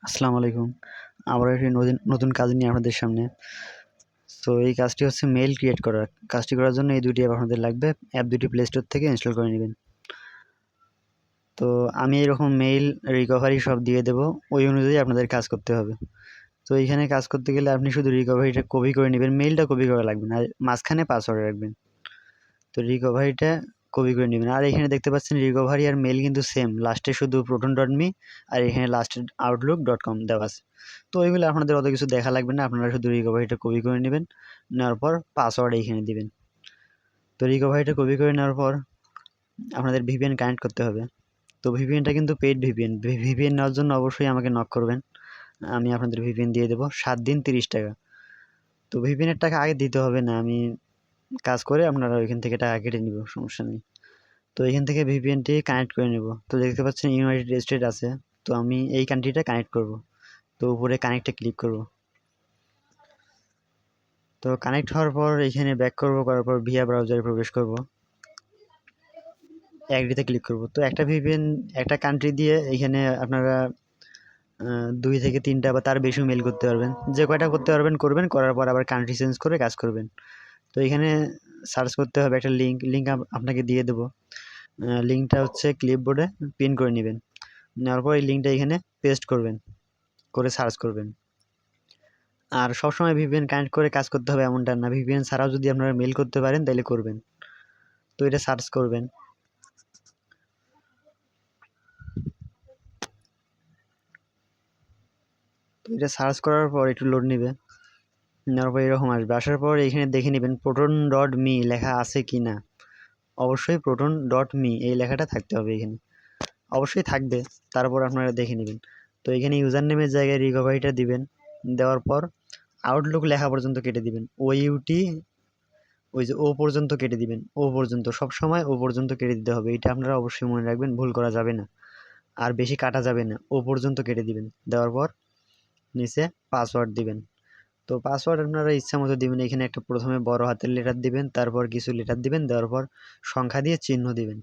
আসসালামু আলাইকুম। আবার একটি নতুন কাজ নিয়ে আপনাদের সামনে। সো এই কাজটি হচ্ছে মেইল ক্রিয়েট করা। কাজটি করার জন্য এই ২ টি অ্যাপ আপনাদের লাগবে। অ্যাপ ২ টি প্লে স্টোর থেকে ইনস্টল করে নিবেন। তো আমি এরকম মেইল রিকভারি সব দিয়ে দেব। ওই অনুযায়ী আপনাদের কাজ করতে হবে। তো এইখানে কাজ করতে গেলে আপনি শুধু রিকভারিটা কপি করে নিবেন। মেইলটা কপি করা লাগবে না। আর মাঝখানে পাসওয়ার্ড রাখবেন। তো রিকভারিটা কপি করে নিবেন। আর এখানে দেখতে পাচ্ছেন রিকভারি আর মেইল কিন্তু সেম। লাস্টে শুধু proton.me আর এখানে লাস্টে outlook.com দেওয়া আছে। তো এগুলো আপনাদের অত কিছু দেখা লাগবে না। আপনারা শুধু রিকভারিটা কপি করে নেবেন। নেওয়ার পর পাসওয়ার্ড এইখানে দিবেন। তো রিকভারিটা কপি করে নেওয়ার পর আপনাদের VPN কানেক্ট করতে হবে। তো VPNটা কিন্তু পেইড VPN। VPN নেওয়ার জন্য অবশ্যই আমাকে নক করবেন। আমি আপনাদের VPN দিয়ে দেবো। 7 দিন 30 টাকা। তো VPN এর টাকা আগে দিতে হবে না। আমি কাজ করে আপনারা ওইখান থেকে টাকা কেটে নিব, সমস্যা নেই। তো এখান থেকে VPNটি কানেক্ট করে নেব। তো দেখতে পাচ্ছেন ইউনাইটেড স্টেট আছে। তো আমি এই কান্ট্রিটা কানেক্ট করব। তো উপরে কানেক্টে ক্লিক করব। তো কানেক্ট হওয়ার পর এখানে ব্যাক করব, করার পর ভিয়া ব্রাউজারে প্রবেশ করব। অ্যাগ্রিতে ক্লিক করব। তো একটা VPN একটা কান্ট্রি দিয়ে এখানে আপনারা 2 থেকে 3টা বা তার বেশিও মেইল করতে পারবেন। যে কয়টা করতে পারবেন করবেন, করার পর আবার কান্ট্রি চেঞ্জ করে কাজ করবেন। তো এখানে সার্চ করতে হবে একটা লিঙ্ক আপনাকে দিয়ে দেবো। লিঙ্কটা হচ্ছে ক্লিপবোর্ডে পিন করে নেবেন। নেওয়ার পর এই লিঙ্কটা এখানে পেস্ট করবেন, করে সার্চ করবেন। আর সবসময় VPN কানেক্ট করে কাজ করতে হবে এমনটা না। VPN ছাড়াও যদি আপনারা মেইল করতে পারেন তাহলে করবেন। তো এটা সার্চ করবেন। তো এটা সার্চ করার পর একটু লোড নেবে। নেওয়ার পর এরকম আসবে। আসার পর এখানে দেখে নেবেন proton.me লেখা আছে কি না। অবশ্যই proton.me এই লেখাটা থাকতে হবে এখানে। অবশ্যই থাকবে। তারপর আপনারা দেখে নেবেন। তো এখানে ইউজার নেমের জায়গায় রিকভারিটা দিবেন। দেওয়ার পর আউটলুক লেখা পর্যন্ত কেটে দিবেন। OUT ওই যে ও পর্যন্ত কেটে দিবেন। ও পর্যন্ত সবসময় ও পর্যন্ত কেটে দিতে হবে। এটা আপনারা অবশ্যই মনে রাখবেন, ভুল করা যাবে না। আর বেশি কাটা যাবে না। ও পর্যন্ত কেটে দিবেন। দেওয়ার পর নিচে পাসওয়ার্ড দিবেন। তো পাসওয়ার্ড আপনারা ইচ্ছা মতো দিবেন। এখানে একটা প্রথমে বড় হাতের লেটার দিবেন, তারপর কিছু লেটার দিবেন, দেওয়ার পর সংখ্যা দিয়ে চিহ্ন দিবেন।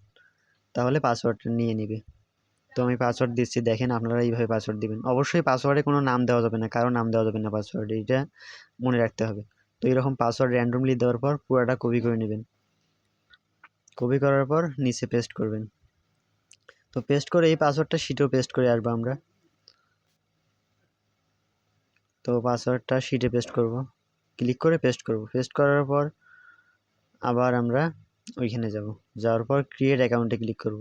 তাহলে পাসওয়ার্ডটা নিয়ে নিবে। তো আমি পাসওয়ার্ড দিচ্ছি, দেখেন আপনারা এইভাবে পাসওয়ার্ড দিবেন। অবশ্যই পাসওয়ার্ডে কোনো নাম দেওয়া যাবে না, কারো নাম দেওয়া যাবে না পাসওয়ার্ডে, এটা মনে রাখতে হবে। তো এরকম পাসওয়ার্ড র্যান্ডমলি দেওয়ার পর পুরোটা কপি করে নেবেন। কপি করার পর নিচে পেস্ট করবেন। তো পেস্ট করে এই পাসওয়ার্ডটা শিটেও পেস্ট করে আসবো আমরা। তো পাসওয়ার্ডটা শিটে পেস্ট করব। ক্লিক করে পেস্ট করব। পেস্ট করার পর আবার আমরা ওইখানে যাব। যাওয়ার পর ক্রিয়েট অ্যাকাউন্টে ক্লিক করব।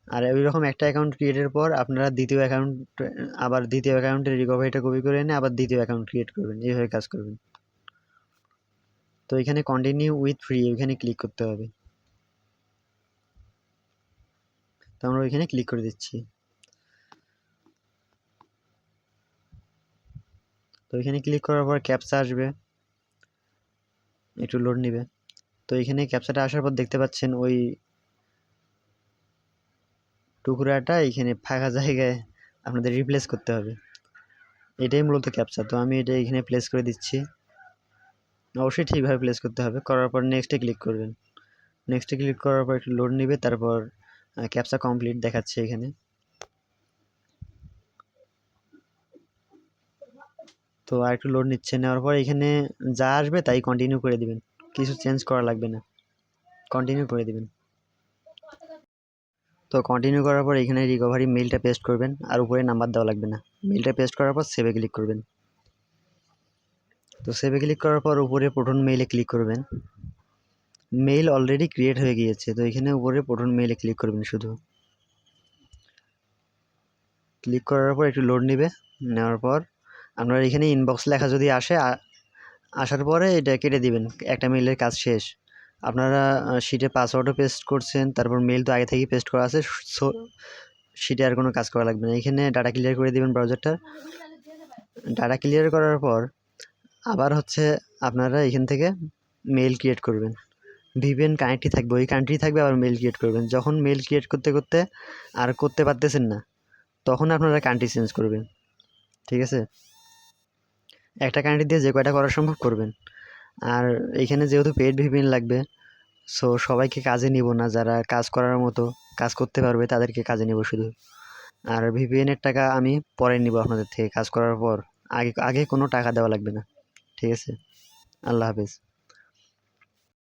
আর ওইরকম একটা অ্যাকাউন্ট ক্রিয়েটের পর আপনারা দ্বিতীয় অ্যাকাউন্টের রিকভারিটা কপি করে এনে আবার দ্বিতীয় অ্যাকাউন্ট ক্রিয়েট করবেন। এইভাবে কাজ করবেন। তো এখানে কন্টিনিউ উইথ ফ্রি ওইখানে ক্লিক করতে হবে। তো আমরা ওইখানে ক্লিক করে দিচ্ছি। তো এখানে ক্লিক করার পর ক্যাপচা আসবে, একটু লোড নেবে। তো এখানে ক্যাপচাটা আসার পর দেখতে পাচ্ছেন ওই টুকরাটা এখানে ফাঁকা জায়গায় আপনাদের রিপ্লেস করতে হবে। এটাই মূলত ক্যাপচা। তো আমি এটা এখানে প্লেস করে দিচ্ছি। অবশ্যই ঠিকভাবে প্লেস করতে হবে। করার পর নেক্সটে ক্লিক করবেন। নেক্সটে ক্লিক করার পর একটু লোড নেবে, তারপর ক্যাপচা কমপ্লিট দেখাচ্ছে এখানে। তো আর একটু লোড নিচ্ছে। নেওয়ার পর এখানে যা আসবে তাই কন্টিনিউ করে দিবেন। কিছু চেঞ্জ করা লাগবে না, কন্টিনিউ করে দিবেন। তো কন্টিনিউ করার পর এখানে রিকভারি মেইলটা পেস্ট করবেন। আর উপরে নাম্বার দেওয়া লাগবে না। মেইলটা পেস্ট করার পর সেভে ক্লিক করবেন। তো সেভে ক্লিক করার পর উপরে প্রোটন মেইলে ক্লিক করবেন। মেইল অলরেডি ক্রিয়েট হয়ে গিয়েছে। তো এখানে উপরে প্রোটন মেইলে ক্লিক করবেন শুধু। ক্লিক করার পর একটু লোড নেবে। নেওয়ার পর আপনার এখানে ইনবক্স লেখা যদি আসে, আসার পরে এটা কেটে দিবেন। একটা মেইলের কাজ শেষ। আপনারা শিটে পাসওয়ার্ডও পেস্ট করছেন, তারপর মেইল তো আগে থেকেই পেস্ট করা আছে। সো শিটে আর কোনো কাজ করা লাগবে না। এখানে ডাটা ক্লিয়ার করে দিবেন ব্রাউজারটা। ডাটা ক্লিয়ার করার পর আবার হচ্ছে আপনারা এখান থেকে মেইল ক্রিয়েট করবেন। VPN কানেক্টই থাকবে, ওই কান্ট্রি থাকবে, আবার মেইল ক্রিয়েট করবেন। যখন মেইল ক্রিয়েট করতে করতে আর করতে পারতেছেন না, তখন আপনারা কান্ট্রি চেঞ্জ করবেন। ঠিক আছে? একটা কান্ট্রি দিয়ে যে কয়টা করা সম্ভব করবেন। আর এইখানে যেহেতু পেইড VPN লাগবে, সো সবাইকে কাজে নিব না। যারা কাজ করার মতো কাজ করতে পারবে তাদেরকে কাজে নেব শুধু। আর ভিপিএন এর টাকা আমি পরে নিব আপনাদের থেকে কাজ করার পর। আগে আগে কোনো টাকা দেওয়া লাগবে না। ঠিক আছে? আল্লাহ হাফেজ।